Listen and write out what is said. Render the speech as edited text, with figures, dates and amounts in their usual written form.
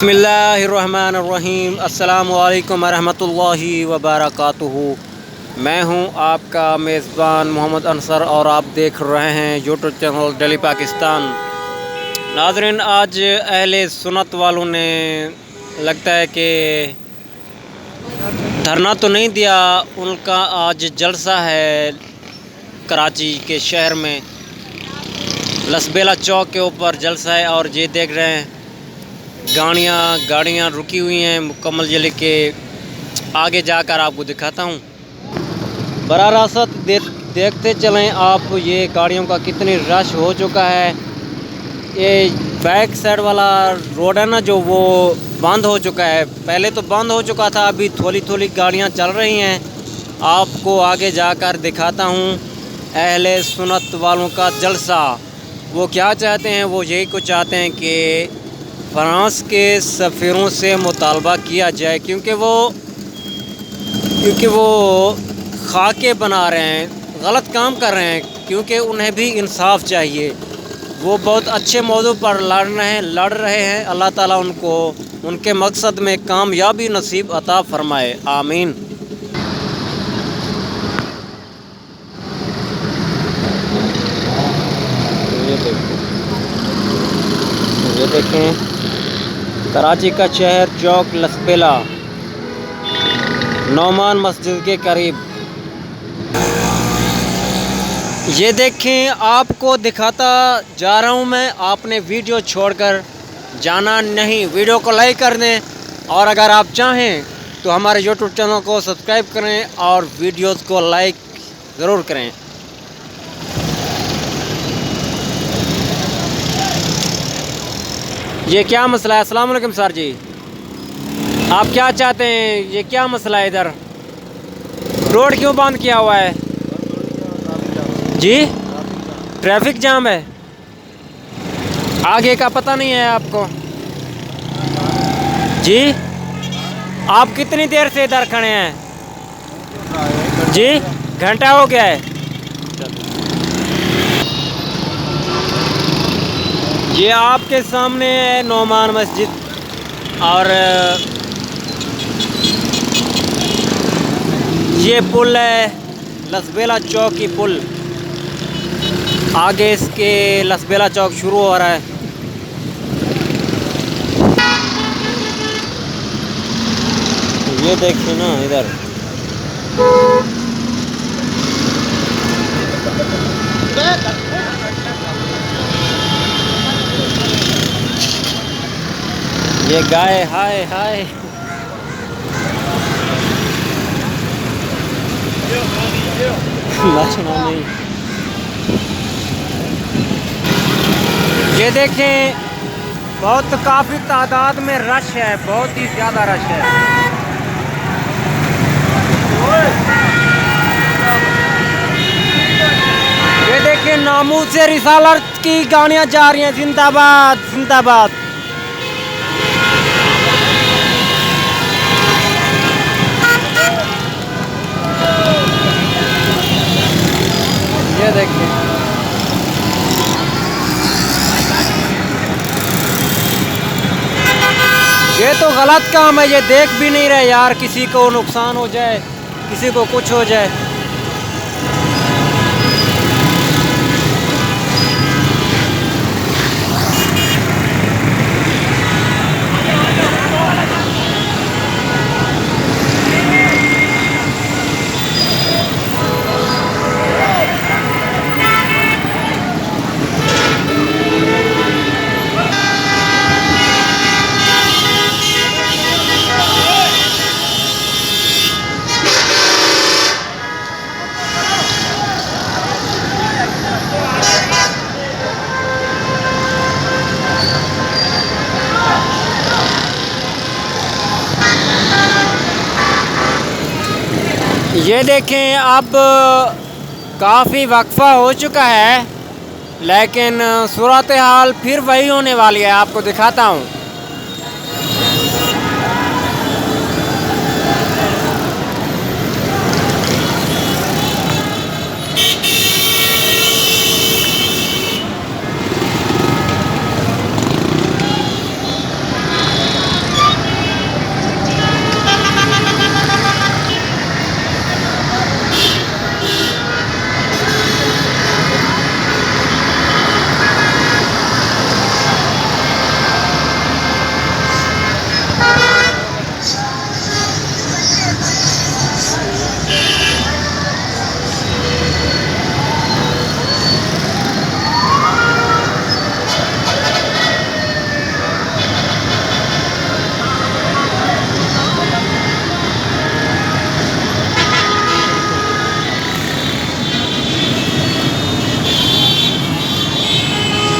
बिस्मिल्लाहिर्रहमानिर्रहीम। अस्सलामु अलैकुम रहमतुल्लाहि व बरकातुहू। मैं हूं आपका मेज़बान मोहम्मद अंसर और आप देख रहे हैं यूट्यूब चैनल डेली पाकिस्तान। नाज़रीन, आज अहले सुन्नत वालों ने लगता है कि धरना तो नहीं दिया, उनका आज जलसा है कराची के शहर में। लसबेला चौक के ऊपर जलसा है और ये देख रहे हैं गाड़ियाँ रुकी हुई हैं मुकम्मल। जले के आगे जाकर आपको दिखाता हूँ। बड़ा रास्ता देखते चलें आप, ये गाड़ियों का कितनी रश हो चुका है। ये बैक साइड वाला रोड है ना, जो वो बंद हो चुका है। पहले तो बंद हो चुका था, अभी थोड़ी थोड़ी गाड़ियाँ चल रही हैं। आपको आगे जाकर दिखाता हूँ अहले सुन्नत वालों का जलसा। वो क्या चाहते हैं? वो यही कुछ चाहते हैं कि फ्रांस के सफ़ीरों से मुतालबा किया जाए, क्योंकि वो खाके बना रहे हैं, गलत काम कर रहे हैं, क्योंकि उन्हें भी इंसाफ चाहिए। वो बहुत अच्छे मौजू पर लड़ रहे हैं। अल्लाह ताला उनको उनके मकसद में कामयाबी नसीब अता फरमाए, आमीन। ये देखें कराची का शहर चौक लसबेला, नौमान मस्जिद के करीब। ये देखें, आपको दिखाता जा रहा हूँ मैं। आपने वीडियो छोड़कर जाना नहीं। वीडियो को लाइक कर दें और अगर आप चाहें तो हमारे यूट्यूब चैनल को सब्सक्राइब करें और वीडियोस को लाइक ज़रूर करें। ये क्या मसला है? अस्सलाम वालेकुम सर जी, आप क्या चाहते हैं? ये क्या मसला है? इधर रोड क्यों बंद किया हुआ है जी? ट्रैफिक जाम है। आगे का पता नहीं है आपको जी? आप कितनी देर से इधर खड़े हैं जी? घंटा हो गया है। ये आपके सामने है नौमान मस्जिद और ये पुल है लसबेला चौक की पुल। आगे इसके लसबेला चौक शुरू हो रहा है। ये देखिए ना इधर। ये गाय, हाय हाय। नहीं। ये देखें, बहुत काफ़ी तादाद में रश है, बहुत ही ज़्यादा रश है। ये देखें, नामूस से रिसालत की गाड़ियाँ जा रही हैं। जिंदाबाद जिंदाबाद। ये देखिए, ये तो गलत काम है। ये देख भी नहीं रहे यार, किसी को नुकसान हो जाए, किसी को कुछ हो जाए। ये देखें, अब काफ़ी वक्फा हो चुका है, लेकिन सूरत हाल फिर वही होने वाली है। आपको दिखाता हूँ।